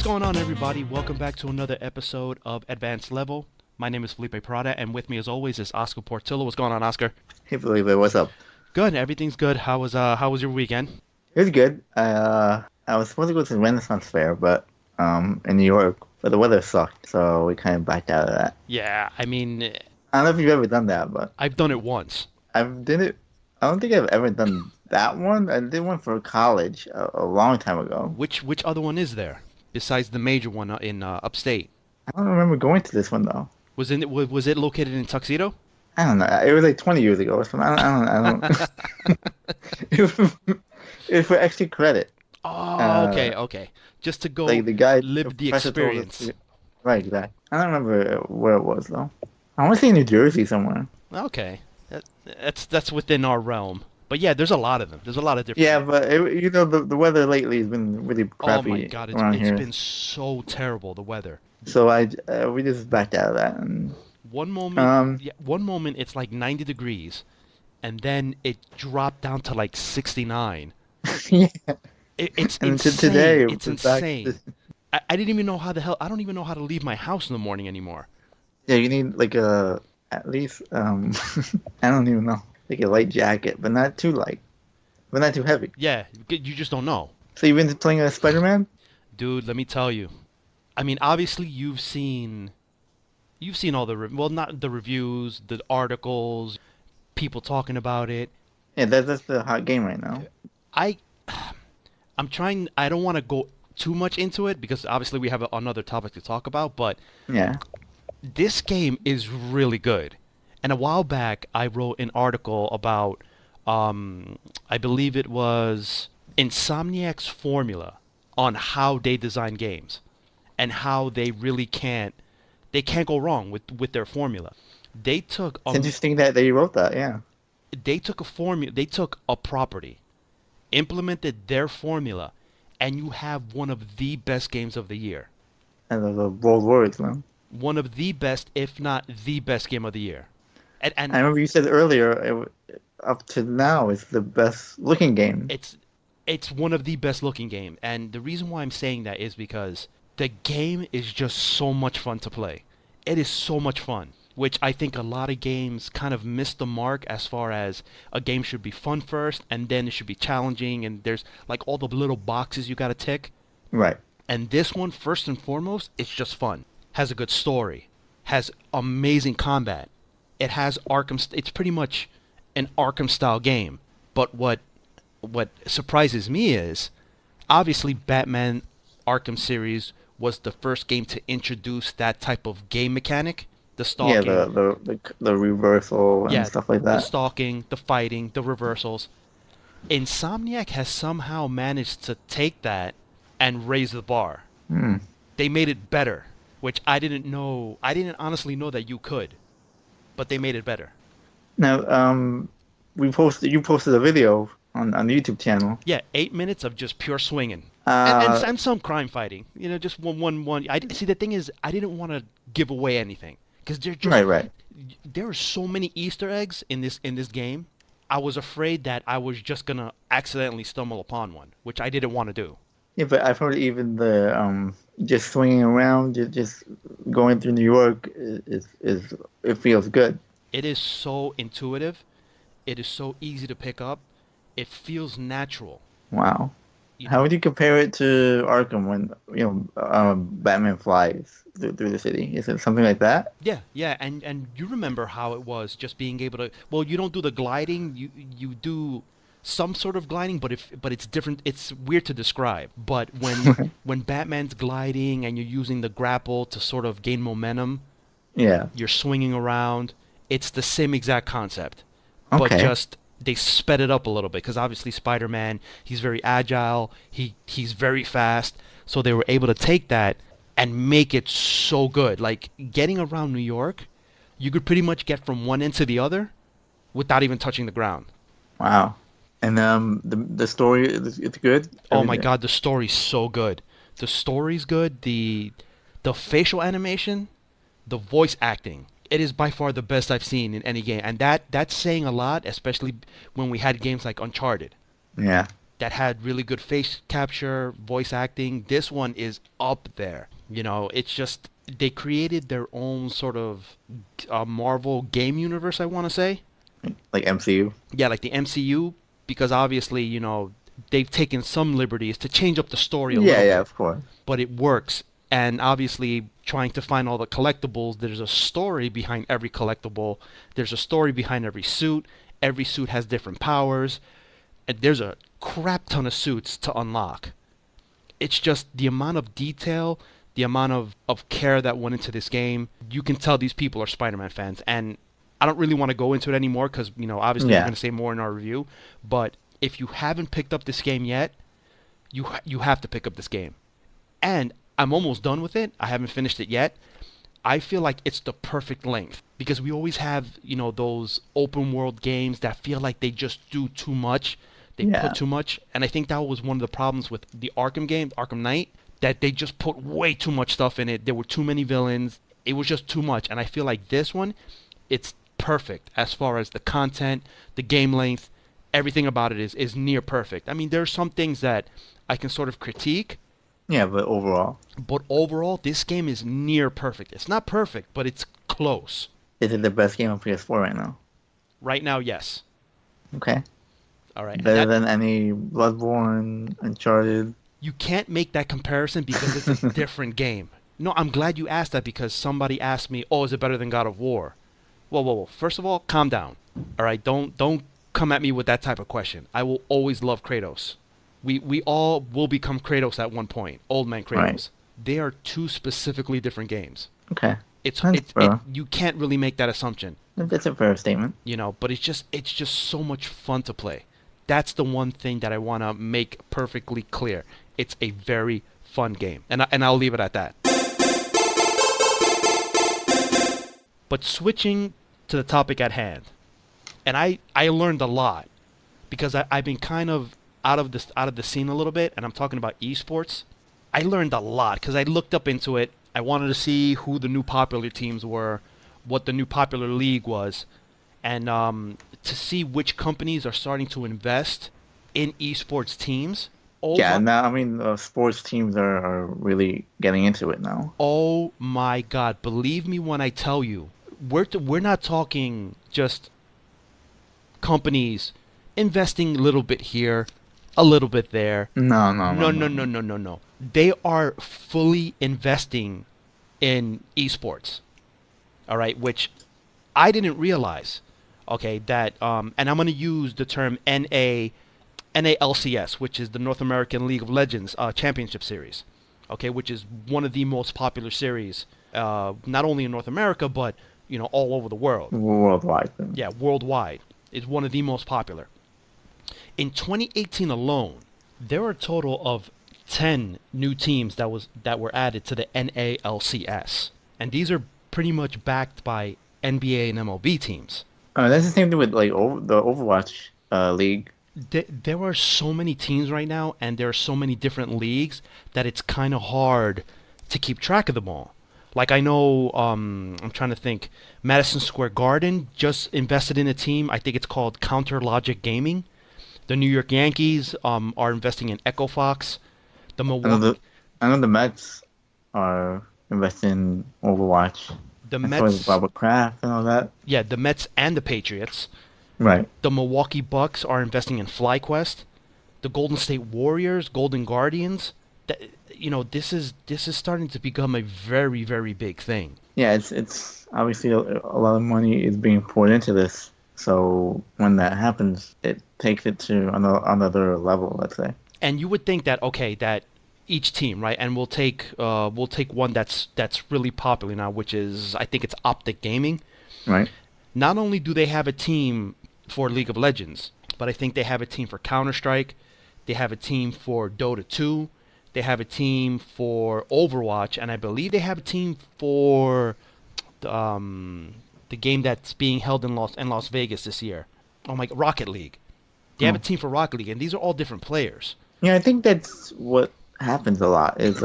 going on, everybody? Welcome back to another episode of Advanced Level. My name is Felipe Parada, and with me, as always, is Oscar Portillo. What's going on, Oscar? Hey Felipe, what's up? Good. Everything's good. How was your weekend? It was good. I was supposed to go to the Renaissance Fair, but in New York, but the weather sucked, so we kind of backed out of that. Yeah, I mean, I don't know if you've ever done that, but I've done it once. I've did it. I don't think I've ever done that one. I did one for college a long time ago. Which other one is there besides the major one in upstate? I don't remember going to this one though. Was it located in Tuxedo? I don't know. It was like 20 years ago or something. I don't. It was, it was for extra credit. Oh, okay. Just to go Like the live the professor told us experience. right, exactly. I don't remember where it was though. I want to say New Jersey somewhere. Okay, that's within our realm. But yeah, there's a lot of them. There's a lot of different. Yeah, but the weather lately has been really Oh my crappy God, around it's here. been so terrible, the weather. So we just backed out of that, and One moment, um yeah, one moment it's like 90 degrees, and then it dropped down to like 69. yeah, It's and insane. today It's it's back. insane. I didn't even know how the hell. I don't even know how to leave my house in the morning anymore. Yeah, you need like a at least I don't even know, like a light jacket, but not too light, but not too heavy. Yeah, you just don't know. So you've been playing a Spider-Man? Dude, let me tell you. I mean, obviously you've seen all the well, not the reviews, the articles, people talking about it. Yeah, that's the hot game right now. I I'm trying. I don't want to go too much into it because obviously we have another topic to talk about, but Yeah. this game is really good. And a while back, I wrote an article about, I believe it was Insomniac's formula on how they design games and how they can't go wrong with their formula. They took It's interesting that you wrote that. Yeah. they took a property, implemented their formula, and you have one of the best games of the year. And the bold words, man. One of the best, if not the best game of the year. And I remember you said earlier, up to now, it's the best looking game. it's one of the best looking game. And the reason why I'm saying that is because the game is just so much fun to play. It is so much fun, which I think a lot of games kind of miss the mark as far as a game should be fun first and then it should be challenging and there's like all the little boxes you got to tick. Right. And this one, first and foremost, it's just fun. Has a good story, has amazing combat. It has Arkham. It's pretty much an Arkham style game. But what surprises me is, obviously, Batman Arkham series was the first game to introduce that type of game mechanic, the Yeah, stalking. the reversal and Yeah, stuff like the that. stalking, the fighting, the reversals. Insomniac has somehow managed to take that and raise the bar. Hmm. They made it better, which I didn't know. I didn't honestly know that you could, but they made it better. Now, you posted a video on the YouTube channel. Yeah, 8 minutes of just pure swinging, Uh, and some crime fighting. You know, just one. I see. The thing is, I didn't want to give away anything because right. there are so many Easter eggs in this game. I was afraid that I was just gonna accidentally stumble upon one, which I didn't want to do. Yeah, but I've heard even the just swinging around, just going through New York is it feels good. It is so intuitive. It is so easy to pick up. It feels natural. Wow. You How know, would you compare it to Arkham when Batman flies through the city? Is it something like that? yeah, and you remember how it was just being able to. Well, you don't do the gliding. You do some sort of gliding, but it's different. It's weird to describe. But when Batman's gliding and you're using the grapple to sort of gain momentum, Yeah. you're swinging around. It's the same exact concept, but Okay. just they sped it up a little bit because obviously Spider-Man, he's very agile, he's very fast, so they were able to take that and make it so good. Like getting around New York, you could pretty much get from one end to the other without even touching the ground. Wow. And the story it's good. Oh my Everything. God, the story's so good. The story's good. The facial animation, the voice acting. It is by far the best I've seen in any game, and that's saying a lot, especially when we had games like Uncharted. Yeah. that had really good face capture, voice acting. This one is up there. You know, it's just they created their own sort of Marvel game universe, I want to say. Like MCU. Yeah, like the MCU, because obviously, you know, they've taken some liberties to change up the story a little Yeah, bit, of course. but it works. And obviously, trying to find all the collectibles, there's a story behind every collectible. There's a story behind every suit. Every suit has different powers. And there's a crap ton of suits to unlock. It's just the amount of detail, the amount of care that went into this game. You can tell these people are Spider-Man fans. And I don't really want to go into it anymore because, you know, obviously we're going to say more in our review. But if you haven't picked up this game yet, you have to pick up this game. And I'm almost done with it. I haven't finished it yet. I feel like it's the perfect length because we always have, you know, those open world games that feel like they just do too much. They put too much. And I think that was one of the problems with the Arkham game, Arkham Knight, that they just put way too much stuff in it. There were too many villains. It was just too much. And I feel like this one, it's perfect as far as the content, the game length, everything about it is near perfect. I mean, there are some things that I can sort of critique. Yeah, but overall, this game is near perfect. It's not perfect, but it's close. Is it the best game on PS4 right now? Right now, yes. Okay. All right. Better than any Bloodborne, Uncharted. You can't make that comparison because it's a different game. No, I'm glad you asked that because somebody asked me, "Oh, is it better than God of War?" Whoa. First of all, calm down. All right, don't come at me with that type of question. I will always love Kratos. We all will become Kratos at one point. Old man Kratos. Right. They are two specifically different games. Okay. You can't really make that assumption. That's a fair statement. You know, but it's just so much fun to play. That's the one thing that I want to make perfectly clear. It's a very fun game, and I'll leave it at that. But switching to the topic at hand, and I learned a lot because I've been kind of out of the scene a little bit, and I'm talking about eSports. I learned a lot because I looked up into it. I wanted to see who the new popular teams were, what the new popular league was, and to see which companies are starting to invest in esports teams. Now I mean, sports teams are really getting into it now. Oh my God! Believe me when I tell you, we're not talking just companies investing a little bit here, a little bit there. No. They are fully investing in esports. All right, which I didn't realize. Okay, that and I'm going to use the term NALCS, which is the North American League of Legends Championship Series. Okay, which is one of the most popular series, not only in North America but all over the world. Worldwide. Yeah, worldwide. It's one of the most popular. In 2018 alone, there were a total of 10 new teams that were added to the NALCS, and these are pretty much backed by NBA and MLB teams. That's the same thing with like the Overwatch league. There are so many teams right now, and there are so many different leagues that it's kind of hard to keep track of them all. Like I know, I'm trying to think. Madison Square Garden just invested in a team. I think it's called Counter Logic Gaming. The New York Yankees are investing in Echo Fox. The Milwaukee. I know the Mets are investing in Overwatch. The Mets, Robert Kraft and all that. Yeah, the Mets and the Patriots. Right. The Milwaukee Bucks are investing in FlyQuest. The Golden State Warriors, Golden Guardians. This is starting to become a very, very big thing. Yeah, it's obviously a lot of money is being poured into this. So when that happens, it takes it to another level, let's say. And you would think that that each team, right? And we'll take one that's really popular now, which is I think it's Optic Gaming. Right. Not only do they have a team for League of Legends, but I think they have a team for Counter-Strike. They have a team for Dota 2. They have a team for Overwatch, and I believe they have a team for the game that's being held in Las Vegas this year. Oh my God, Rocket League. They have a team for Rocket League, and these are all different players. Yeah, I think that's what happens a lot. Is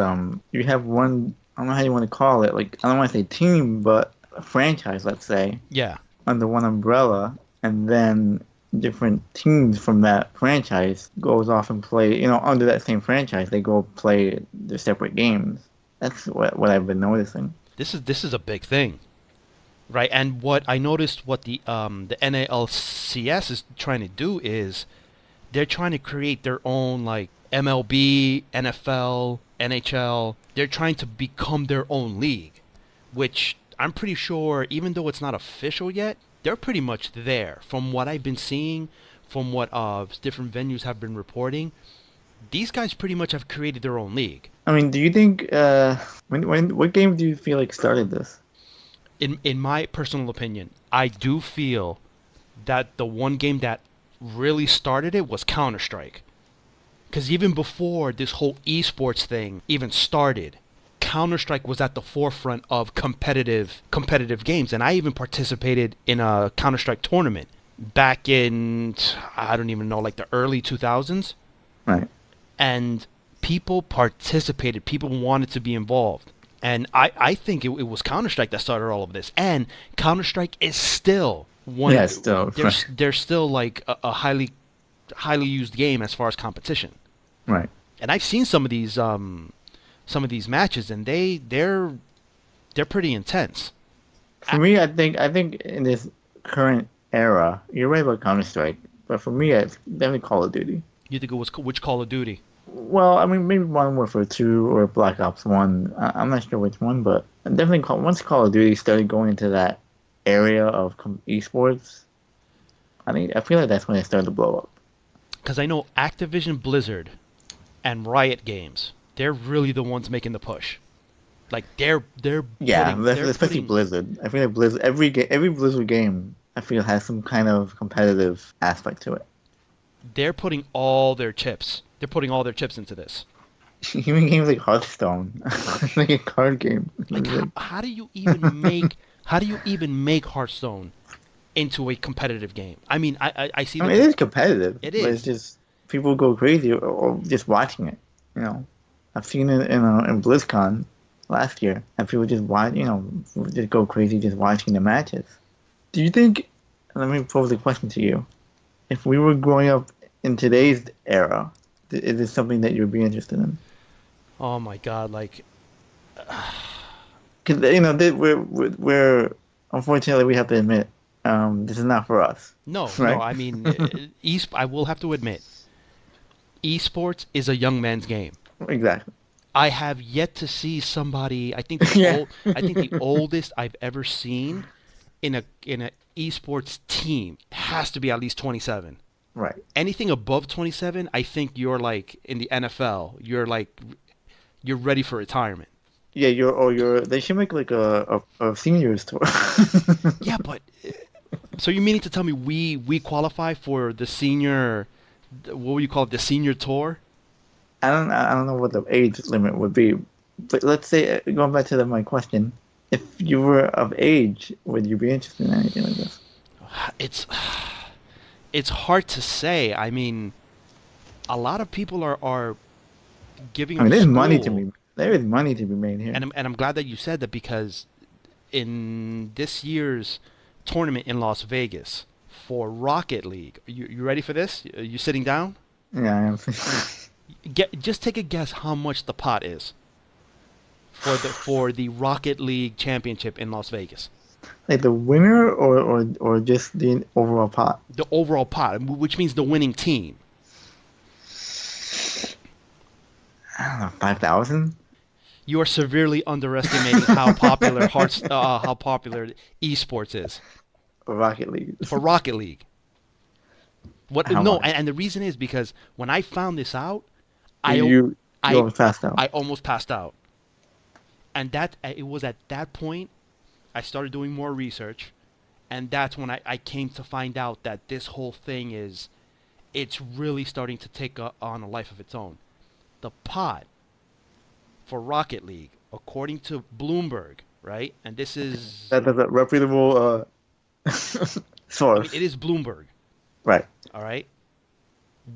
you have one, I don't know how you want to call it. Like I don't want to say team, but a franchise, let's say. Yeah. Under one umbrella, and then different teams from that franchise goes off and play, under that same franchise, they go play their separate games. That's what I've been noticing. This is a big thing, right? And what I noticed, what the NALCS is trying to do is they're trying to create their own like MLB, NFL, NHL. They're trying to become their own league, which I'm pretty sure, even though it's not official yet, they're pretty much there. From what I've been seeing, from what different venues have been reporting, these guys pretty much have created their own league. I mean, do you think what game do you feel like started this? In my personal opinion, I do feel that the one game that really started it was Counter-Strike. Because even before this whole eSports thing even started, Counter-Strike was at the forefront of competitive games, and I even participated in a Counter-Strike tournament back in, I don't even know, like the early 2000s. Right. And people participated, people wanted to be involved. And I think it was Counter-Strike that started all of this. And Counter-Strike is still one. Yeah, still. They're still like a highly used game as far as competition. Right. And I've seen some of these matches, and they're pretty intense. For me, I think in this current era, you're right about Counter-Strike, but for me, it's definitely Call of Duty. You think it was which Call of Duty? Well, I mean, maybe Modern Warfare 2 or Black Ops 1. I'm not sure which one, but definitely once Call of Duty started going into that area of esports, I feel like that's when it started to blow up. Because I know Activision Blizzard and Riot Games, they're really the ones making the push. Like especially Blizzard. I feel like Blizzard every Blizzard game I feel has some kind of competitive aspect to it. They're putting all their chips. They're putting all their chips into this. Even games like Hearthstone, like a card game. Like how do you even make Hearthstone into a competitive game? I mean, I see. I mean, it is competitive. It is. But it's just people go crazy or just watching it. I've seen it in BlizzCon last year, and people just just go crazy just watching the matches. Do you think? Let me pose a question to you. If we were growing up in today's era, is this something that you'd be interested in? Oh my God! Like, because we're unfortunately we have to admit this is not for us. No, right? No. I mean, I will have to admit, eSports is a young man's game. Exactly. I have yet to see somebody. I think the oldest I've ever seen in a esports team has to be at least 27. Right. Anything above 27, I think you're like in the NFL. You're ready for retirement. Yeah, they should make like a seniors tour. Yeah, but so you meaning to tell me we qualify for the senior? What would you call it? The senior tour? I don't know what the age limit would be, but let's say, going back to my question, if you were of age, would you be interested in anything like this? It's hard to say. I mean, a lot of people are giving. There's money to be. There is money to be made here. And I'm glad that you said that, because in this year's tournament in Las Vegas for Rocket League, you ready for this? Are you sitting down? Yeah, I am. Just take a guess how much the pot is for the Rocket League championship in Las Vegas. Like the winner or just the overall pot? The overall pot, which means the winning team. I don't know, 5,000? You are severely underestimating how popular esports is. For Rocket League. For Rocket League. How much? And the reason is because when I found this out, you almost passed out. I almost passed out. And it was at that point I started doing more research, and that's when I came to find out that this whole thing it's really starting to take on a life of its own. The pot for Rocket League, according to Bloomberg, right? And this is... That's a reputable source. It is Bloomberg. Right. All right?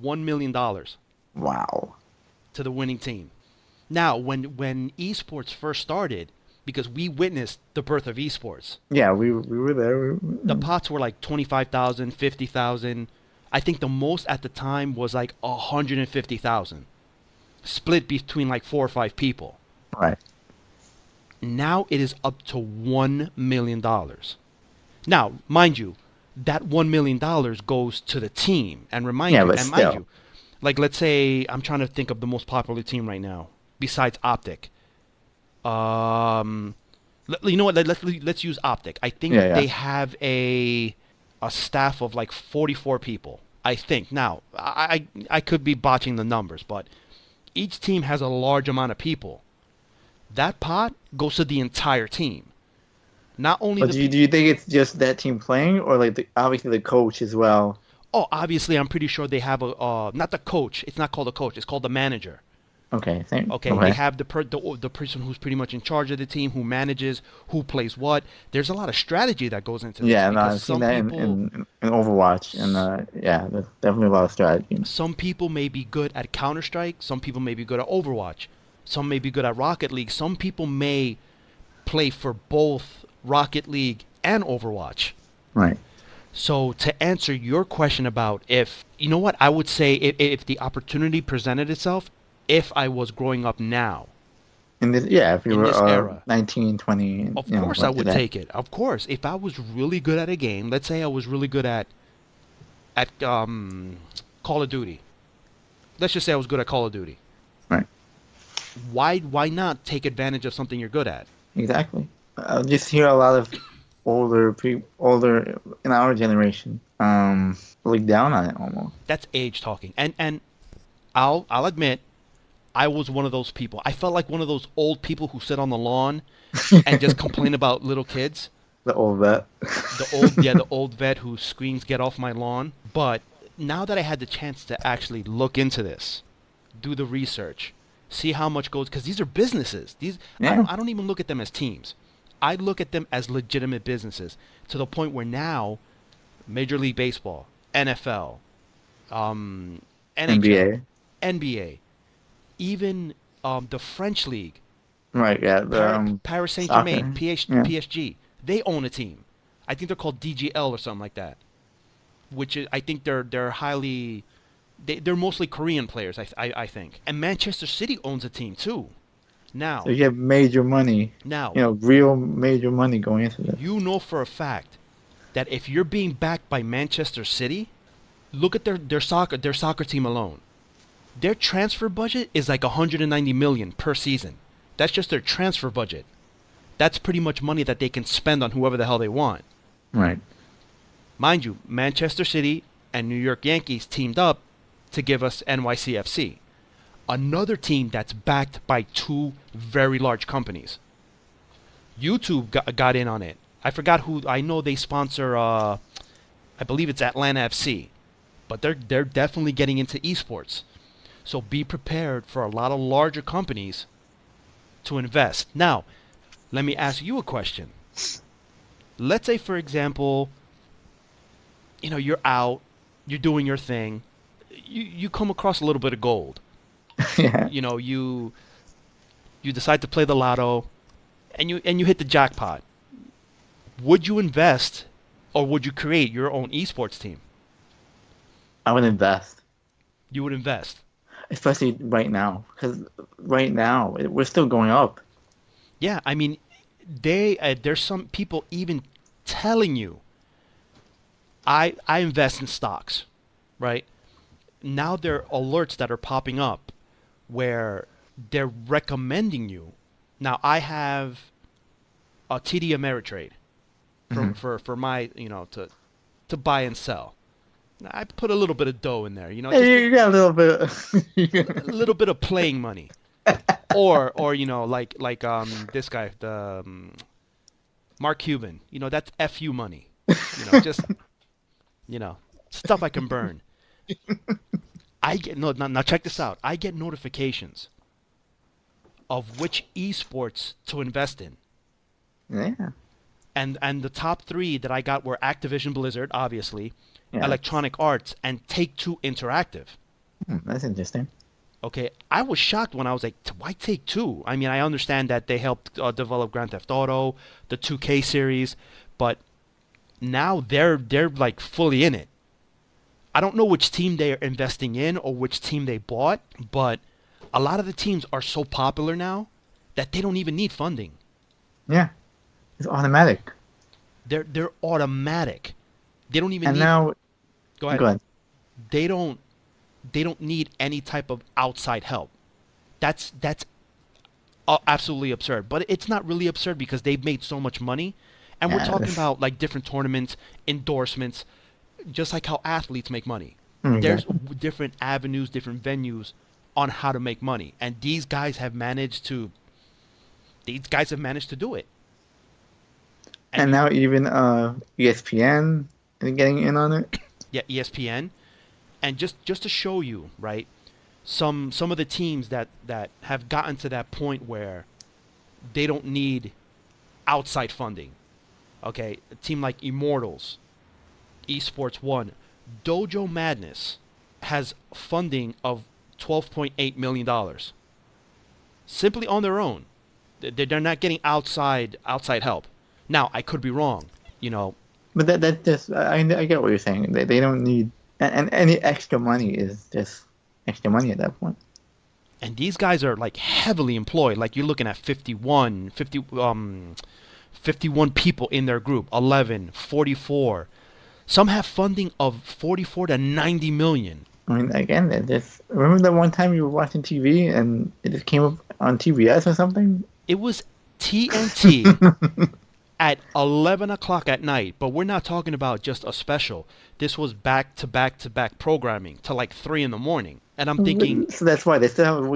$1 million. Wow. To the winning team. Now, when esports first started, because we witnessed the birth of esports. Yeah, we were there. The pots were like 25,000, 50,000. I think the most at the time was like 150,000, split between like 4 or 5 people. Right. Now it is up to $1 million. Now, mind you, that $1 million goes to the team. And Yeah, but mind still. you, like let's say I'm trying to think of the most popular team right now besides Optic. You know what? Let's use Optic. I think Yeah, yeah. they have a staff of like 44 people. I think. Now, I could be botching the numbers, but each team has a large amount of people. That pot goes to the entire team. Not only But do you think it's just that team playing, or like obviously the coach as well? Oh, obviously, I'm pretty sure they have a not the coach. It's not called a coach. It's called the manager. Okay, same. Okay, they Okay. have the person who's pretty much in charge of the team, who manages, who plays what. There's a lot of strategy that goes into this Yeah, no, because I've seen that in Overwatch, and yeah, there's definitely a lot of strategy. some people may be good at Counter Strike, some people may be good at Overwatch, some may be good at Rocket League, some people may play for both Rocket League and Overwatch. Right. So to answer your question about if, you know what, I would say if the opportunity presented itself, if I was growing up now, In this, yeah, if you in were this era, 19, 20, of you know, course I like would that. take it. Of course, if I was really good at a game, let's say I was really good at Call of Duty. Let's just say I was good at Call of Duty. Right. Why not take advantage of something you're good at? Exactly. I just hear a lot of older in our generation, look down on it almost. That's age talking. And I'll admit, I was one of those people. I felt like one of those old people who sit on the lawn and just complain about little kids. The old vet. The old vet who screams, "Get off my lawn!" But now that I had the chance to actually look into this, do the research, see how much goes, because these are businesses. Yeah. I don't even look at them as teams. I look at them as legitimate businesses, to the point where now, Major League Baseball, NFL, NHL, NBA. NBA, even the French League, Right. Yeah. Paris Saint Soccer. Germain, Yeah. PSG, they own a team. I think they're called DGL or something like that. Which is, I think they're highly, they're mostly Korean players. I think, and Manchester City owns a team too. Now, So you have major money. now, Real major money going into this. you know for a fact that if you're being backed by Manchester City, look at their soccer team alone. Their transfer budget is like 190 million per season. That's just their transfer budget. That's pretty much money that they can spend on whoever the hell they want. Right. Mind you, Manchester City and New York Yankees teamed up to give us NYCFC, another team that's backed by two very large companies. YouTube got in on it. I forgot who. I know they sponsor. I believe it's Atlanta FC, but they're definitely getting into eSports. So be prepared for a lot of larger companies to invest. Now, let me ask you a question. Let's say, for example, you're out, you're doing your thing, you come across a little bit of gold. Yeah. You decide to play the lotto, and you hit the jackpot. Would you invest, or would you create your own esports team? I would invest, You would invest. especially right now, because right now we're still going up. Yeah, I mean, there's some people even telling you, I invest in stocks, right? Now there are alerts that are popping up where they're recommending you. Now I have a TD Ameritrade for my, to buy and sell. Now, I put a little bit of dough in there, Hey, you got a little bit. a little bit of playing money. Or like this guy, the Mark Cuban, that's FU money. Just stuff I can burn. I get no now check this out. I get notifications of which esports to invest in. Yeah. And the top 3 that I got were Activision Blizzard, obviously, Yeah. Electronic Arts, and Take-Two Interactive. That's interesting. Okay, I was shocked when I was like, why Take-Two? I mean, I understand that they helped develop Grand Theft Auto, the 2K series, but now they're like fully in it. I don't know which team they are investing in or which team they bought, but a lot of the teams are so popular now that they don't even need funding. Yeah, it's automatic. They're automatic. They don't even And need. now, Go ahead. go ahead. They don't need any type of outside help. That's absolutely absurd. But it's not really absurd because they've made so much money, and we're Yeah, talking this- about like different tournaments, endorsements, just like how athletes make money. Mm, There's exactly. different avenues, different venues on how to make money, and these guys have managed to. These guys have managed to do it. And now even ESPN is getting in on it. Yeah, ESPN, and just to show you, right? Some of the teams that have gotten to that point where they don't need outside funding. Okay, a team like Immortals, eSports One, Dojo Madness has funding of $12.8 million simply on their own. They're not getting outside help. Now I could be wrong, you know. But that just I get what you're saying. They don't need and any extra money is just extra money at that point. And these guys are like heavily employed. Like you're looking at 51 people in their group, 11, 44. Some have funding of 44 to 90 million. I mean, again, it just remember that one time you were watching TV and it just came up on TBS or something. It was TNT at 11 o'clock at night, but we're not talking about just a special. This was back to back to back programming to like 3 in the morning. And I'm thinking, So that's why they still have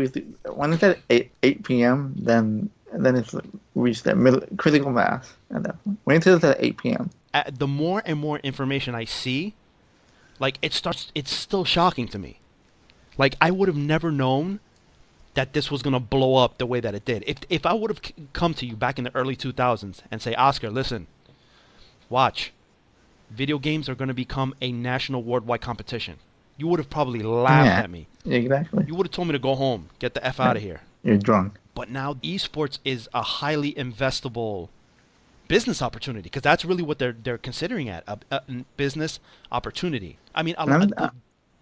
when it's at 8 p.m. Then it's reached that middle critical mass at that point. When it's at 8 p.m. the more and more information I see, like it's still shocking to me. Like I would have never known that this was going to blow up the way that it did. If I would have come to you back in the early 2000s and say, Oscar, listen, watch, video games are going to become a national worldwide competition, you would have probably laughed at me. Exactly. You would have told me to go home, get the F out of here. You're drunk. But now esports is a highly investable business opportunity because that's really what they're considering a business opportunity. I mean,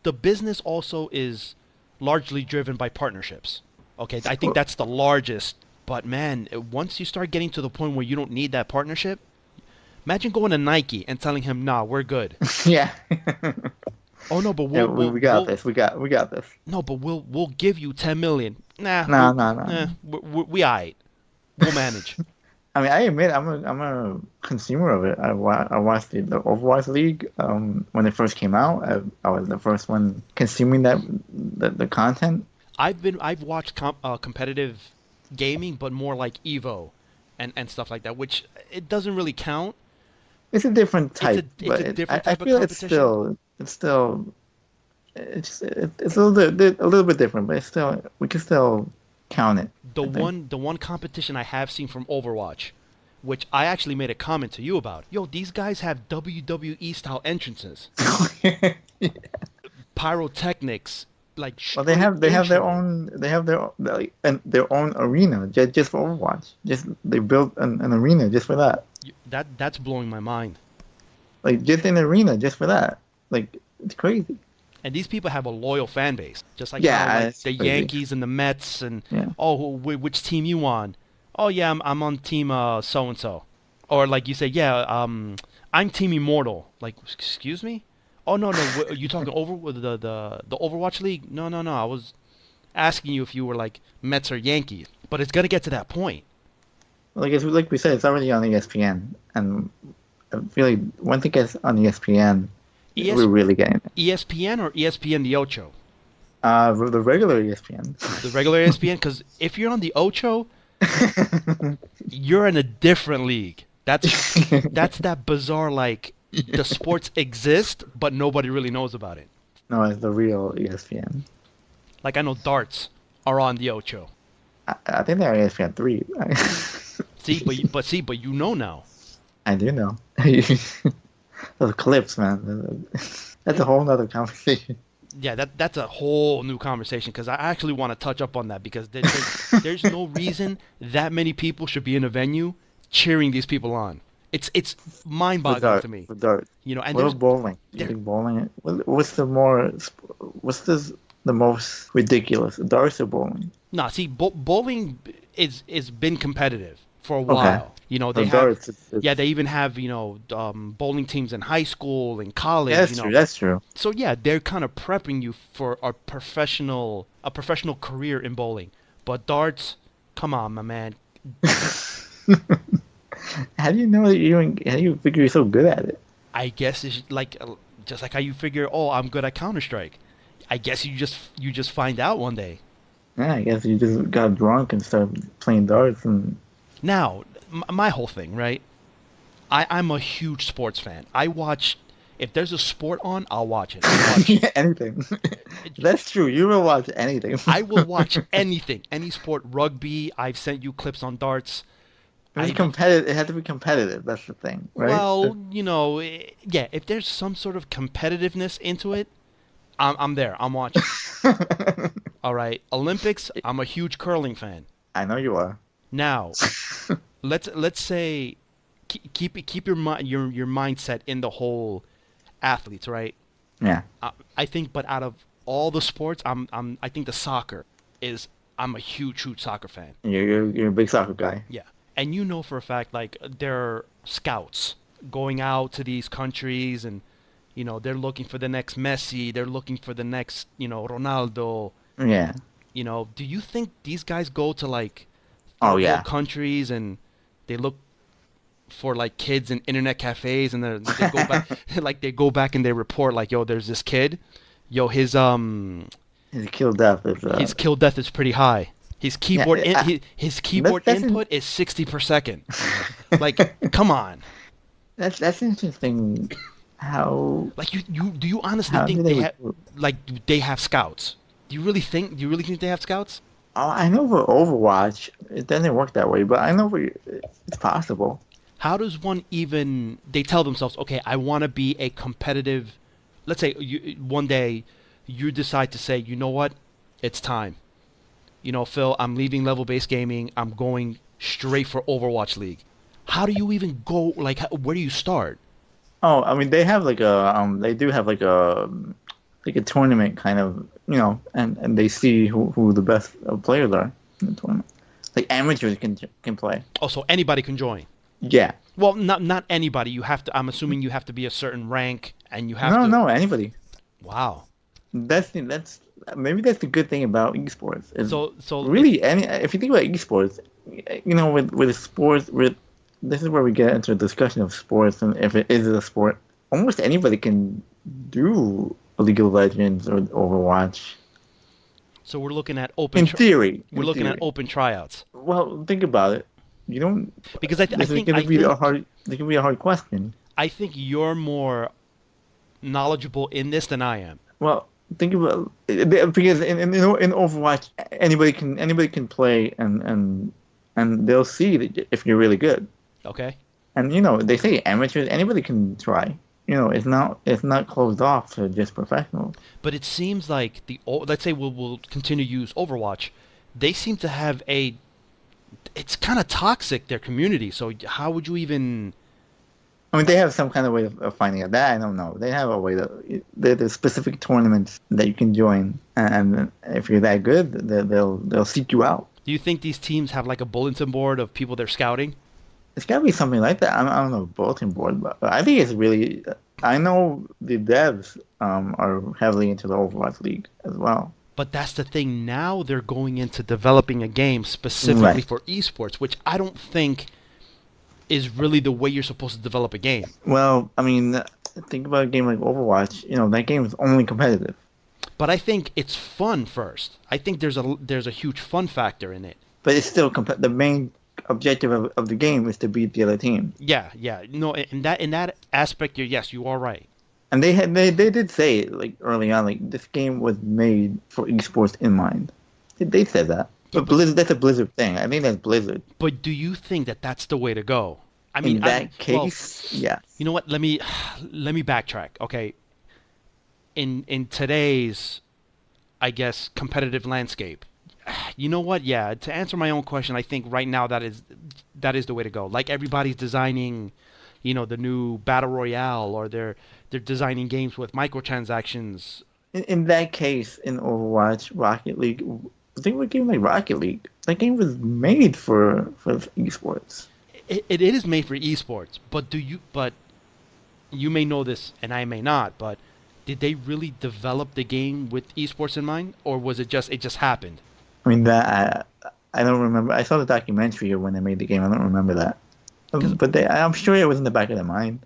the business also is largely driven by partnerships. Okay, I think that's the largest. But man, once you start getting to the point where you don't need that partnership, imagine going to Nike and telling him, "Nah, we're good." Yeah. Oh no, but Yeah, we got this. We got this. No, but we'll give you 10 million. Nah, No. we alright. We'll manage. I mean, I admit I'm a consumer of it. I watched the Overwatch League when it first came out. I was the first one consuming the content. I've watched competitive gaming, but more like Evo and stuff like that, which it doesn't really count. It's a different type, It's a different type I of feel competition. it's a little bit different, but we can still count it. The I think. one competition I have seen from Overwatch, which I actually made a comment to you about. Yo, these guys have WWE style entrances, pyrotechnics, like Well, they have their intro. own their own arena just for Overwatch. They built an arena just for that. That's blowing my mind. Like just an arena just for that. Like it's crazy. And these people have a loyal fan base, just like Yeah, how, like, it's the crazy. Yankees and the Mets, and Yeah. which team you on? Oh yeah, I'm on team so and so, or like you say, yeah, I'm team Immortal. Like, excuse me? Oh no, you talking over with the Overwatch League? No. I was asking you if you were like Mets or Yankees, but it's gonna get to that point. Like we said, it's already on ESPN, and I feel like once it gets on ESPN, we're really getting it. ESPN or ESPN the Ocho? The regular ESPN. The regular ESPN, because if you're on the Ocho, you're in a different league. That's that bizarre, like, the sports exist, but nobody really knows about it. No, it's the real ESPN. Like, I know darts are on the Ocho. I think they're on ESPN 3. But you know now. I do know. Those clips, man. That's a whole nother conversation. Yeah, that's a whole new conversation because I actually want to touch up on that because there's no reason that many people should be in a venue cheering these people on. It's mind-boggling to me. For darts. And What there's about bowling? Do you there. think bowling? What's the most ridiculous? Darts or bowling? Nah, see, bowling is been competitive for a Okay. while. So They have, darts, yeah, they even have bowling teams in high school and yeah, college. that's true. That's true. So yeah, they're kind of prepping you for a professional career in bowling. But darts, come on, my man. How do you know that how do you figure you're so good at it? I guess it's like just like how you figure, oh, I'm good at Counter Strike. I guess you just find out one day. Yeah, I guess you just got drunk and started playing darts and Now, my whole thing, right? I'm a huge sports fan. I watch if there's a sport on, I'll watch it. I watch anything. That's true. You will watch anything. I will watch anything, any sport, rugby. I've sent you clips on darts. It's I competitive. It has to be competitive. That's the thing, right? well, yeah. If there's some sort of competitiveness into it, I'm there. I'm watching. All right, Olympics. I'm a huge curling fan. I know you are. Now, let's say keep your mindset in the whole athletes, right? Yeah. I think, but out of all the sports, I think the soccer is. I'm a huge soccer fan. You're a big soccer guy. Yeah, and for a fact, like there are scouts going out to these countries, and they're looking for the next Messi, they're looking for the next Ronaldo. Yeah. Do you think these guys go to like Oh third world yeah. countries and they look for like kids in internet cafes and they go back like they go back and they report like, yo, there's this kid, yo, His kill death is his kill death is pretty high. His keyboard his keyboard that's input is 60 per second. Like, come on. that's interesting. How Like do you honestly how think do they they have recruit? like do they have scouts? Do you really think they have scouts? Oh, I know for Overwatch it doesn't work that way, but I know it's possible. How does one even they tell themselves, okay, I want to be a competitive, let's say one day you decide to say, you know what? It's time. Phil, I'm leaving level-based gaming. I'm going straight for Overwatch League. How do you even go like where do you start? Oh, I mean they do have like a tournament kind of, and they see who the best players are in the tournament. Like amateurs can play. Oh, so anybody can join. Yeah. Well, not anybody. You have to. I'm assuming you have to be a certain rank, and you have No, to. no, anybody. Wow. That's maybe that's the good thing about esports. Is So really any if you think about esports, with sports this is where we get into a discussion of sports and if it is a sport. Almost anybody can do League of Legends or Overwatch. So we're looking at open. In theory, We're in looking at theory. open tryouts Well, think about it. You don't. because I This is think going to be a hard. This can be a hard question. I think you're more knowledgeable in this than I am. Well, think about because in Overwatch anybody can play and they'll see that if you're really good. Okay. And they say amateurs anybody can try. It's not closed off to just professionals. But it seems like let's say we'll continue to use Overwatch. They seem to have it's kind of toxic, their community. So how would you even? I mean, they have some kind of way of finding out. That I don't know. They have a way there's specific tournaments that you can join, and if you're that good, they'll seek you out. Do you think these teams have like a bulletin board of people they're scouting? It's got to be something like that. I don't know bulletin board, but I think it's really. I know the devs are heavily into the Overwatch League as well. But that's the thing. Now they're going into developing a game specifically Right. for esports, which I don't think is really the way you're supposed to develop a game. Well, I mean, think about a game like Overwatch. That game is only competitive. But I think it's fun first. I think there's a huge fun factor in it. But it's still the main objective of the game is to beat the other team. Yeah. No, in that aspect, yes, you are right. And they did say like early on, like this game was made for esports in mind. They said that. But Blizzard, that's a Blizzard thing. I think that's Blizzard. But do you think that that's the way to go? I In that well, case, yeah. you know what? Let me backtrack. Okay. In today's, I guess, competitive landscape, you know what? Yeah. To answer my own question, I think right now that is the way to go. Like everybody's designing the new battle royale, or they're designing games with microtransactions. In that case, in Overwatch, Rocket League, think of a game like Rocket League. That game was made for esports. It is made for esports, but you may know this and I may not, but did they really develop the game with esports in mind, or was it just happened? I mean, that I don't remember. I saw the documentary when they made the game. I don't remember that. But I'm sure it was in the back of their mind.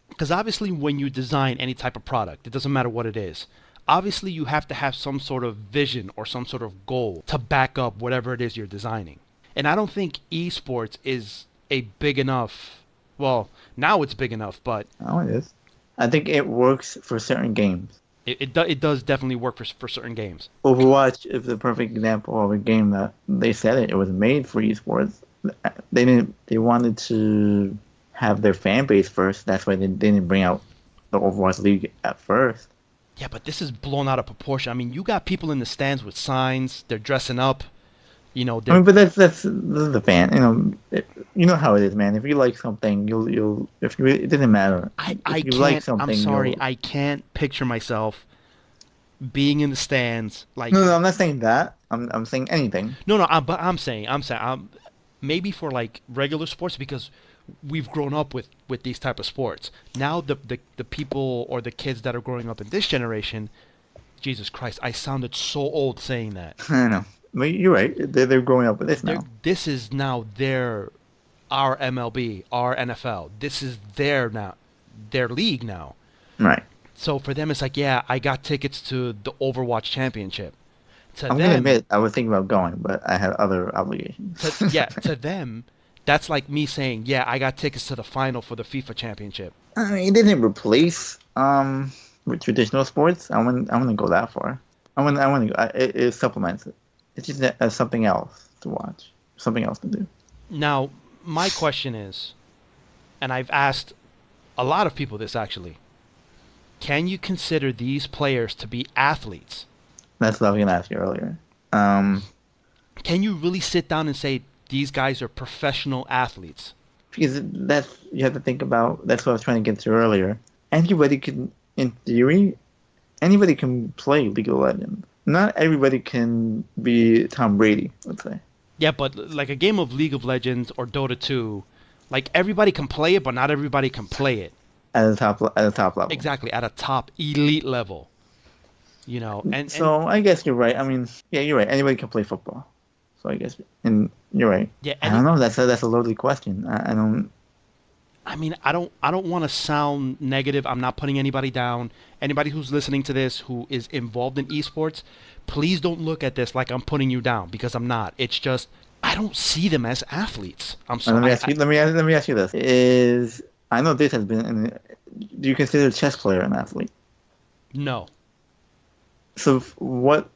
Because obviously when you design any type of product, it doesn't matter what it is. Obviously you have to have some sort of vision or some sort of goal to back up whatever it is you're designing. And I don't think esports is a big enough, well, now it's big enough, but Oh, it is. I think it works for certain games. it does definitely work for certain games. Overwatch is the perfect example of a game that they said it was made for esports. They wanted to have their fan base first. That's why they didn't bring out the Overwatch League at first. Yeah, but this is blown out of proportion. I mean, you got people in the stands with signs, they're dressing up, I mean, but that's the fan. You know how it is, man. If you like something, you'll it doesn't matter. I If you can't. like something, I'm sorry. you'll- I can't picture myself being in the stands like. No, I'm not saying that. I'm saying anything. No, no. But I'm saying, maybe for like regular sports, because we've grown up with these type of sports. Now the people or the kids that are growing up in this generation, Jesus Christ, I sounded so old saying that. I know. But you're right. They're growing up with this now. This is now our MLB, our NFL. This is their league now. Right. So for them, it's like, yeah, I got tickets to the Overwatch Championship. To I'm gonna them, admit I was thinking about going, but I had other obligations. to them, that's like me saying, yeah, I got tickets to the final for the FIFA Championship. I mean, it didn't replace with traditional sports. I wouldn't go that far. I want to. It supplements it. It's just something else to watch, something else to do. Now, my question is, and I've asked a lot of people this actually, can you consider these players to be athletes? That's what I was gonna ask you earlier. Can you really sit down and say these guys are professional athletes? Because that's you have to think about. That's what I was trying to get to earlier. Anybody can, in theory, anybody can play League of Legends. Not everybody can be Tom Brady, let's say. Yeah, but like a game of League of Legends or Dota 2, like everybody can play it, but not everybody can play it. At a top level. Exactly, at a top elite level. And I guess you're right. I mean, yeah, you're right. Anybody can play football. So I guess, and you're right. yeah, I don't know. That's a loaded question. I don't. I mean, I don't want to sound negative. I'm not putting anybody down. Anybody who's listening to this who is involved in esports, please don't look at this like I'm putting you down, because I'm not. It's just I don't see them as athletes. I'm sorry. Let me ask you this: I know this has been. Do you consider a chess player an athlete? No. So what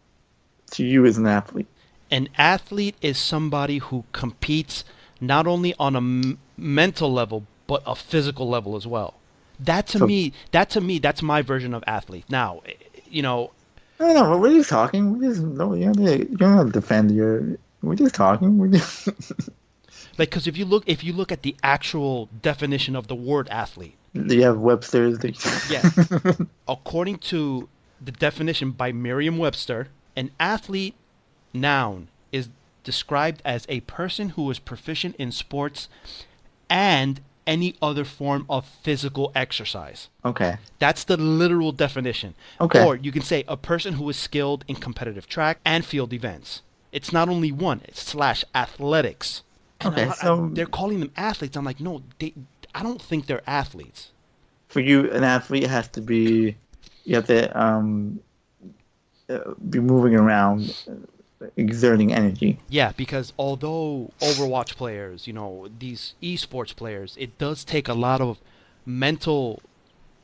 to you is an athlete? An athlete is somebody who competes not only on a mental level, but a physical level as well. That to me, that's my version of athlete. Now, No, we're just talking. We just no, you don't defend your. We're just talking. We're just. like, because if you look at the actual definition of the word athlete, You have Webster's. yeah, according to the definition by Merriam-Webster, an athlete, noun, is described as a person who is proficient in sports and any other form of physical exercise. Okay. That's the literal definition. Okay. Or you can say a person who is skilled in competitive track and field events. It's not only one, it's / athletics. And Okay, so they're calling them athletes. I'm like, no, I don't think they're athletes. for you, an athlete has to be. You have to be moving around, exerting energy. Yeah, because although Overwatch players, these esports players, it does take a lot of mental,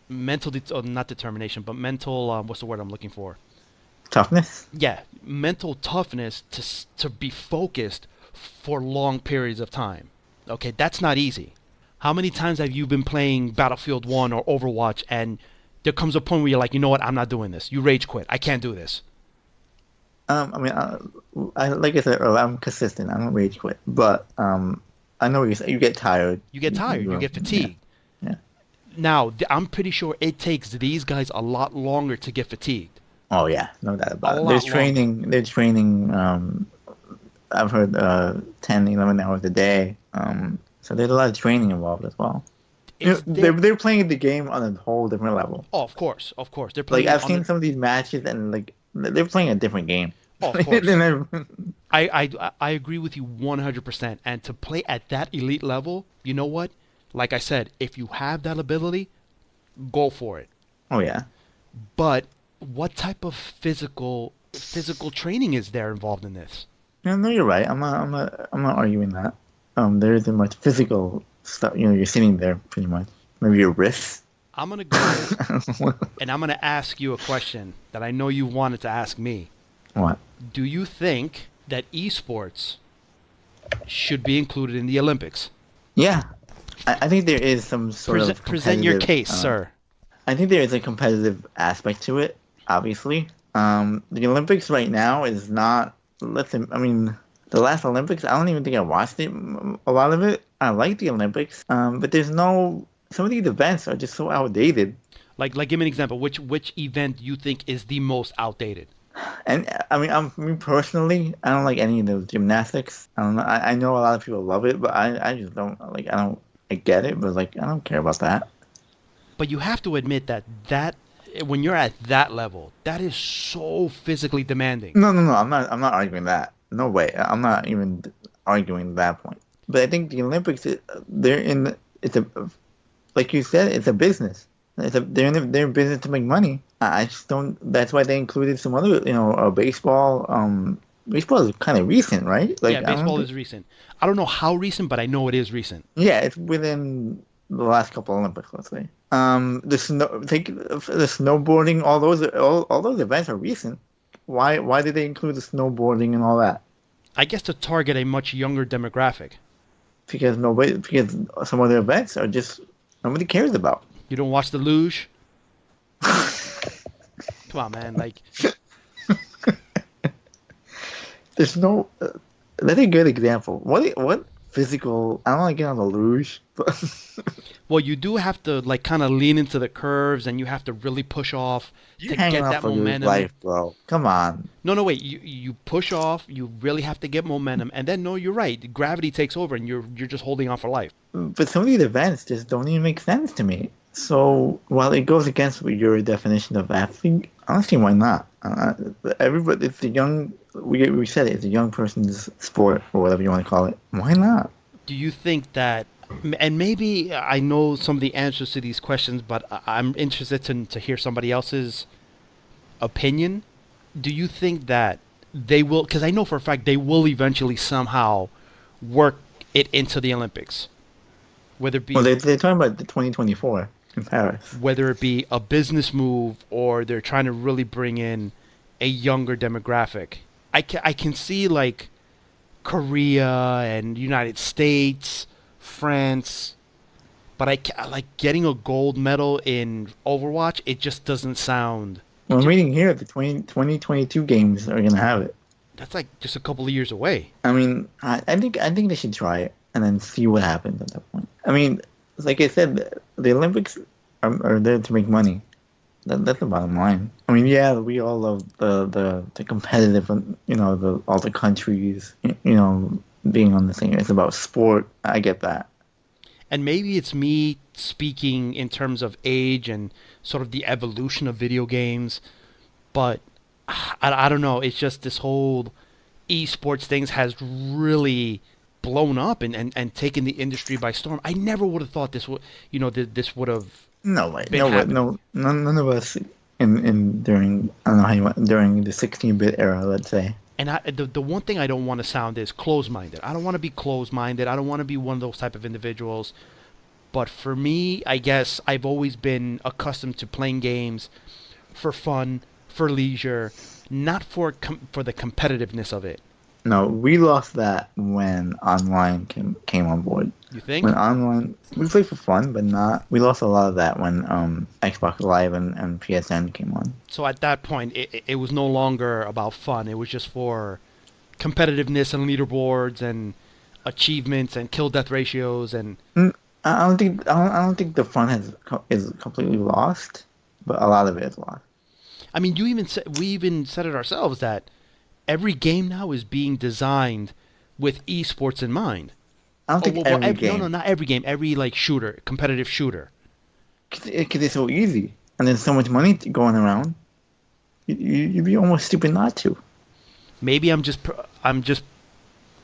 not determination, but mental, what's the word I'm looking for? Toughness. Yeah, mental toughness to be focused for long periods of time. Okay, that's not easy. How many times have you been playing Battlefield 1 or Overwatch and there comes a point where you're like, you know what, I'm not doing this. You rage quit. I can't do this. I mean, like I said earlier, I'm consistent. I don't rage quit, but I know what you say. You get tired. You get tired. You get fatigued. Yeah. Now, I'm pretty sure it takes these guys a lot longer to get fatigued. Oh yeah, no doubt A about it. lot longer. They're training. I've heard 10, 11 hours a day. So there's a lot of training involved as well. Is there? They're playing the game on a whole different level. Oh, of course, of course. They're Like playing it I've on seen the. some of these matches and like they're playing a different game. Oh, of course. I agree with you 100%. And to play at that elite level, you know what? Like I said, if you have that ability, go for it. Oh yeah. But what type of physical training is there involved in this? Yeah, no, you're right. I'm not arguing that. There isn't much physical stuff. You're sitting there pretty much. Maybe your wrists. I'm gonna go and I'm gonna ask you a question that I know you wanted to ask me. What? Do you think that esports should be included in the Olympics? Yeah, I think there is some sort of Present your competitive. case, sir. I think there is a competitive aspect to it. Obviously, the Olympics right now is not. Listen, I mean, the last Olympics, I don't even think I watched it. A lot of it, I like the Olympics. But there's no. Some of these events are just so outdated. Like, give me an example. Which event you think is the most outdated? And I mean, me personally, I don't like any of those gymnastics. I don't know. I know a lot of people love it, but I just don't like. I get it, but like, I don't care about that. But you have to admit that when you're at that level, that is so physically demanding. No. I'm not arguing that. No way. I'm not even arguing that point. But I think the Olympics, they're in. It's a, like you said, it's a business. They're in business to make money. I just don't. That's why they included some other, baseball. Baseball is kind of recent, right? Like Yeah, baseball is recent. I don't know how recent, but I know it is recent. yeah, it's within the last couple Olympics, let's say. The snowboarding, all those events are recent. Why did they include the snowboarding and all that? I guess to target a much younger demographic. Because some other events are just nobody cares about. You don't watch the luge? Come on, man. Like, There's no. That's a good example. What physical? I don't want to get on the luge, but well, you do have to like kind of lean into the curves, and you have to really push off you to hanging get out that for your momentum. life, bro. Come on. No, wait. You push off. You really have to get momentum, and then no, you're right. Gravity takes over, and you're just holding on for life. But some of these events just don't even make sense to me. So while it goes against your definition of athlete, honestly, why not? Everybody, it's the young. We said it's a young person's sport or whatever you want to call it. Why not? Do you think that? And maybe I know some of the answers to these questions, but I'm interested to hear somebody else's opinion. Do you think that they will? Because I know for a fact they will eventually somehow work it into the Olympics, whether it be Well, they're talking about the 2024 in Paris. whether it be a business move or they're trying to really bring in a younger demographic. I can see like Korea and United States, France, but I like getting a gold medal in Overwatch. It just doesn't sound. Well, I'm reading here the 2022 games are gonna have it. That's like just a couple of years away. I mean, I think they should try it and then see what happens at that point. I mean, like I said, the Olympics are there to make money. That's the bottom line. I mean, yeah, we all love the competitive, all the countries, being on the same. It's about sport. I get that. And maybe it's me speaking in terms of age and sort of the evolution of video games, but I don't know. It's just this whole esports things has really blown up and taken the industry by storm. I never would have thought this would, this would have No way. been No way. happening. No, none of us in during I don't know how you want during the 16-bit era, let's say. And the one thing I don't want to sound is closed-minded. I don't want to be closed-minded. I don't want to be one of those type of individuals. But for me, I guess I've always been accustomed to playing games for fun, for leisure, not for the competitiveness of it. No, we lost that when online came on board. You think? When online, we played for fun, but not. We lost a lot of that when Xbox Live and PSN came on. So at that point, it was no longer about fun. It was just for competitiveness and leaderboards and achievements and kill death ratios and. I don't think the fun is completely lost, but a lot of it is lost. I mean, we even said it ourselves that every game now is being designed with esports in mind. I don't Oh think well, every no, game, not every game. Every like shooter, competitive shooter. because it's so easy and there's so much money going around. You'd be almost stupid not to. Maybe I'm just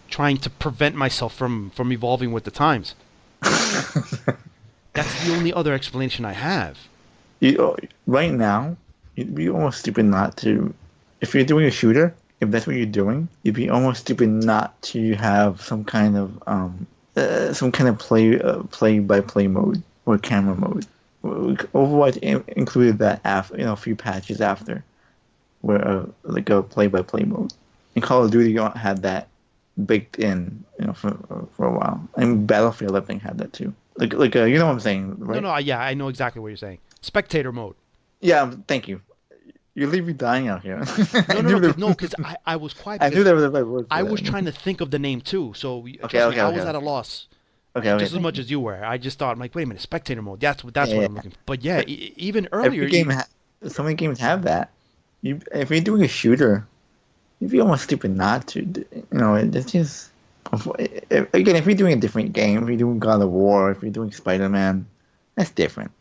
trying to prevent myself from evolving with the times. That's the only other explanation I have. Right now, you'd be almost stupid not to. If you're doing a shooter, if that's what you're doing, you'd be almost stupid not to have some kind of play by play mode or camera mode. Overwatch included that after a few patches after, where like a play by play mode. In Call of Duty, you don't had that baked in, for a while. And Battlefield, I think, had that too. You know what I'm saying, No, right? no, yeah, I know exactly what you're saying. Spectator mode. Yeah, thank you. You leave me dying out here. No, I no, knew no, there, because I was quiet I knew because there was a right word I for was that. trying to think of the name too. So Okay, trust me, okay, I okay, was at a okay, loss okay. just as Thank much you. as you were. I just thought, I'm like, wait a minute, spectator mode. That's Yeah, what yeah. I'm looking for. But yeah, But even earlier, every game, so many games have that. If you're doing a shooter, you'd be almost stupid not to. It's just again, if you're doing a different game, if you're doing God of War, if you're doing Spider-Man, that's different.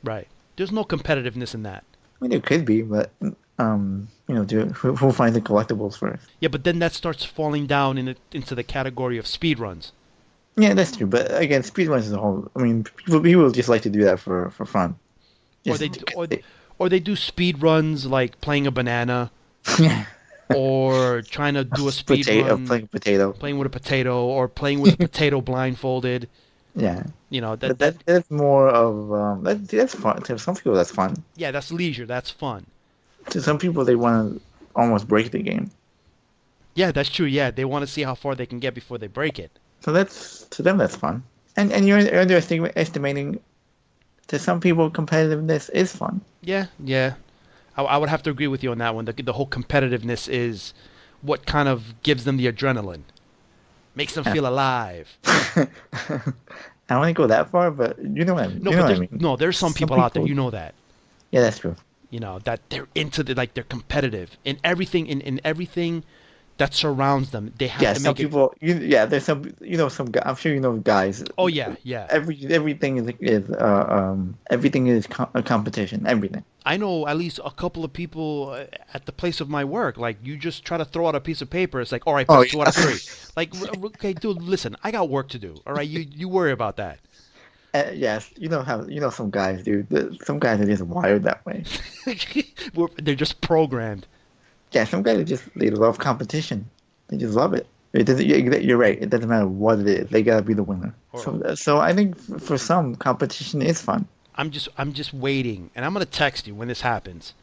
right? There's no competitiveness in that. I mean, there could be, but who finds the collectibles first? Yeah, but then that starts falling down into the category of speed runs. Yeah, that's true. But again, speedruns is a whole. I mean, people just like to do that for fun. Or Just they or they do speed runs like playing a banana yeah, or trying to do a speed run playing potato. playing with a potato or playing with a potato blindfolded. Yeah, You know, but that that's more of that's fun. To some people, that's fun. yeah, that's leisure, that's fun. To some people, they want to almost break the game. Yeah, that's true. Yeah, they want to see how far they can get before they break it. So that's to them that's fun. And you're underestimating to some people competitiveness is fun. Yeah, yeah. I would have to agree with you on that one. The whole competitiveness is what kind of gives them the adrenaline, makes them Yeah. feel alive. I wouldn't go that far, but No, you know but what I mean. there's some Some people out there, people, you know that, yeah, that's true. that they're into like they're competitive in everything in everything that surrounds them. They have Yeah, to some make it. people. There's some guy. I'm sure you know guys. Oh yeah, yeah. Everything is a competition. Everything. I know at least a couple of people at the place of my work. Like you just try to throw out a piece of paper. It's like, all right, Oh best two out yeah. of three. Like, okay, dude, listen, I got work to do. All right, you worry about that. Yes, some guys, dude. Some guys are just wired that way. They're just programmed. Yeah, some guys they love competition. They just love it. It doesn't. You're right. It doesn't matter what it is. They gotta be the winner. Or So I think for some competition is fun. I'm just waiting, and I'm gonna text you when this happens.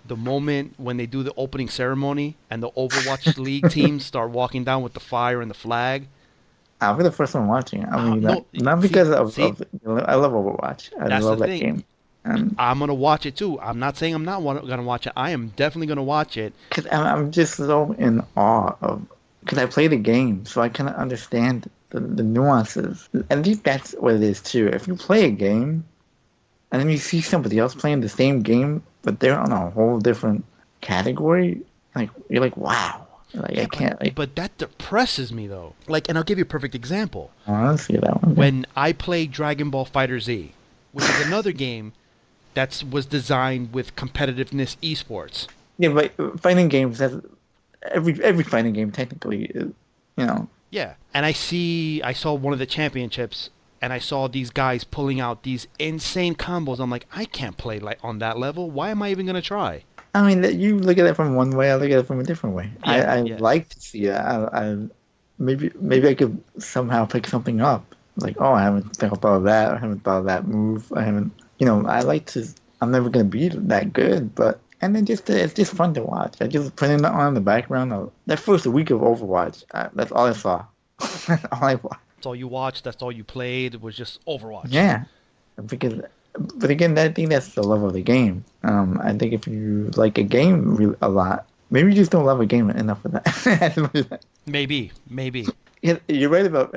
The moment when they do the opening ceremony and the Overwatch League teams start walking down with the fire and the flag. I'll be the first one watching. I mean, No, not see, because see, I love Overwatch. I that's the love that thing. game. And I'm gonna watch it too. I'm not saying I'm not gonna watch it. I am definitely gonna watch it. because I'm just so in awe of because I play the game, so I kind of understand the nuances. And I think that's what it is too. If you play a game and then you see somebody else playing the same game, but they're on a whole different category, like you're like, wow. Like Yeah, I can't but that depresses me though. Like, and I'll give you a perfect example. honestly that one. When I played Dragon Ball Fighter Z, which is another game that was designed with competitiveness esports. Yeah, but fighting games. Every fighting game technically is, you know. Yeah, and I saw one of the championships, and I saw these guys pulling out these insane combos. I'm like, I can't play like on that level. Why am I even gonna try? I mean, you look at it from one way. I look at it from a different way. Yeah, I yeah. like to see it. Maybe I could somehow pick something up. Like, oh, I haven't thought about that. I haven't thought of that move. I haven't. I like to. I'm never gonna be that good, but and then it's just fun to watch. I just put it on in the background. That first week of Overwatch, that's all I saw. That's all I watched. That's all you watched. That's all you played. Was just Overwatch. Yeah, because, but again, I think that's the love of the game. I think if you like a game a lot, maybe you just don't love a game enough for that. Maybe, maybe. You're right about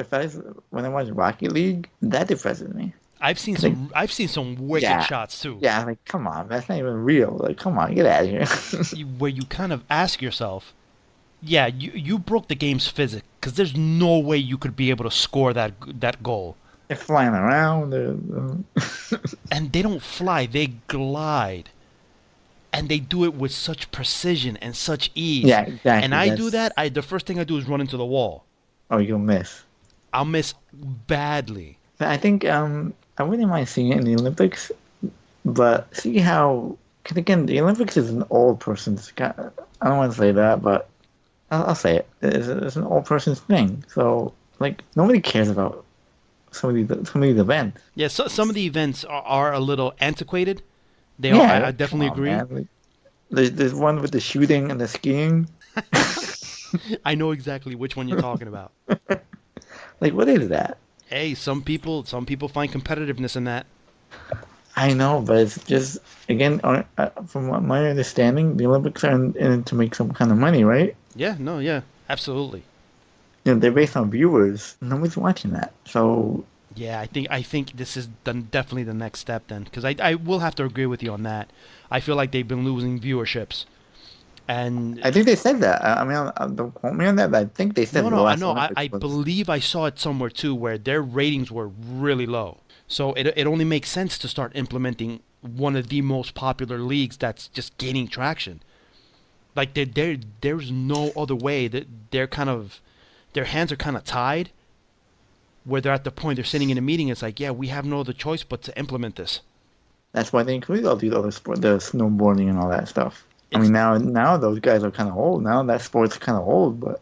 when I watch Rocket League, that depresses me. I've seen some wicked Yeah, shots too, yeah, like come on, that's not even real. Like, come on, get out of here. where you kind of ask yourself, yeah, you broke the game's physics because there's no way you could be able to score that goal. They're flying around. And they don't fly, they glide. And they do it with such precision and such ease. Yeah, exactly. And I do that, the first thing I do is run into the wall. Oh, you'll miss. I'll miss badly. But I think I wouldn't mind seeing it in the Olympics, but see how, because again, the Olympics is an old person's. I don't want to say that, but I'll say it. It's an old person's thing. So like nobody cares about some of these events. Yeah, so some of the events are a little antiquated. They Yeah, are. I definitely come on, agree. man. Like, there's one with the shooting and the skiing. I know exactly which one you're talking about. Like, what is that? Hey, some people find competitiveness in that. I know, but it's just again, from what my understanding, the Olympics are in it to make some kind of money, right? Yeah, no, yeah, absolutely. You know, they're based on viewers. Nobody's watching that, so Yeah, I think this is definitely the next step then, because I will have to agree with you on that. I feel like they've been losing viewerships, and I think they said that. I mean, don't quote me on that, but I think they said no, the no, I last know. Olympics I was- believe I saw it somewhere too, where their ratings were really low. So it only makes sense to start implementing one of the most popular leagues that's just gaining traction. Like there's no other way that their hands are kind of tied, where they're at the point they're sitting in a meeting. It's like, yeah, we have no other choice but to implement this. That's why they include all these other sports, the snowboarding and all that stuff. I It's mean, now those guys are kind of old. Now that sport's kind of old, but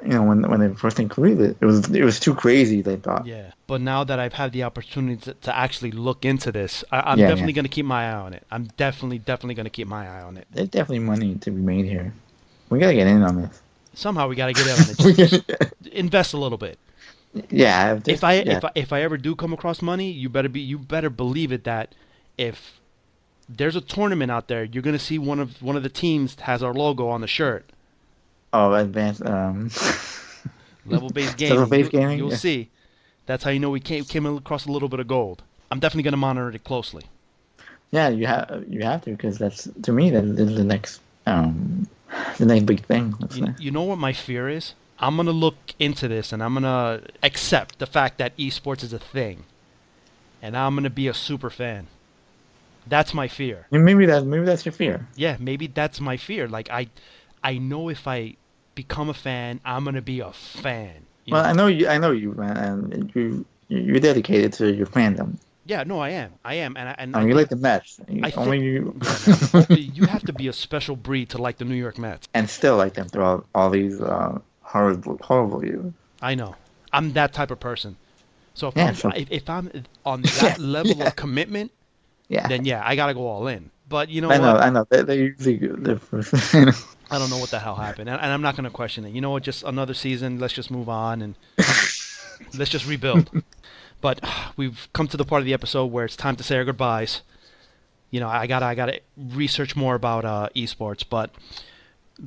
you know, when they first included it, it was too crazy. They thought. Yeah, but now that I've had the opportunity to actually look into this, I'm Yeah, definitely yeah. going to keep my eye on it. I'm definitely going to keep my eye on it. There's definitely money to be made here. We gotta get in on this. Somehow we got to get in on it. We Just gotta- invest a little bit. yeah. If I ever do come across money, you better believe it that if there's a tournament out there, you're going to see one of the teams has our logo on the shirt. Oh, advanced. Level-based gaming. Level-based gaming, You'll yeah. see. That's how you know we came across a little bit of gold. I'm definitely going to monitor it closely. Yeah, you have to because that's to me that is the next big thing. Let's say. You know what my fear is? I'm going to look into this and I'm going to accept the fact that esports is a thing. And I'm going to be a super fan. That's my fear. Maybe that's your fear. Yeah, maybe that's my fear. Like I know if I become a fan, I'm going to be a fan. You Well, know? I know you, man, and you're dedicated to your fandom. Yeah, no, I am, and I mean, you like the Mets. I Only think- you, yeah, no, you have to be a special breed to like the New York Mets. and still like them throughout all these horrible years. I know. I'm that type of person. So Yeah, so- if I'm on that level of commitment, Yeah, then yeah, I gotta go all in. But you know I know, what? I know. They're usually good. I don't know what the hell happened, and I'm not gonna question it. You know what? Just another season. Let's just move on and let's just rebuild. But we've come to the part of the episode where it's time to say our goodbyes. You know, I gotta research more about esports, but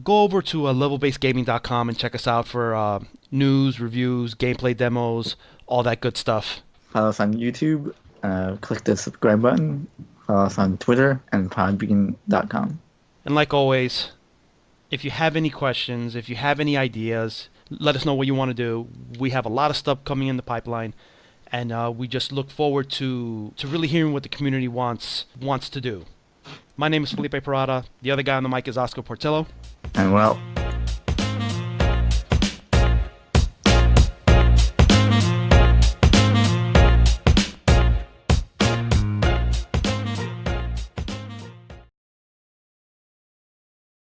go over to levelbasedgaming.com and check us out for news, reviews, gameplay demos, all that good stuff. Follow us on YouTube. Click the subscribe button. Follow us on Twitter and podbean.com. And like always, if you have any questions, if you have any ideas, let us know what you want to do. We have a lot of stuff coming in the pipeline, and we just look forward to really hearing what the community wants to do. My name is Felipe Parada. The other guy on the mic is Oscar Portillo. And well,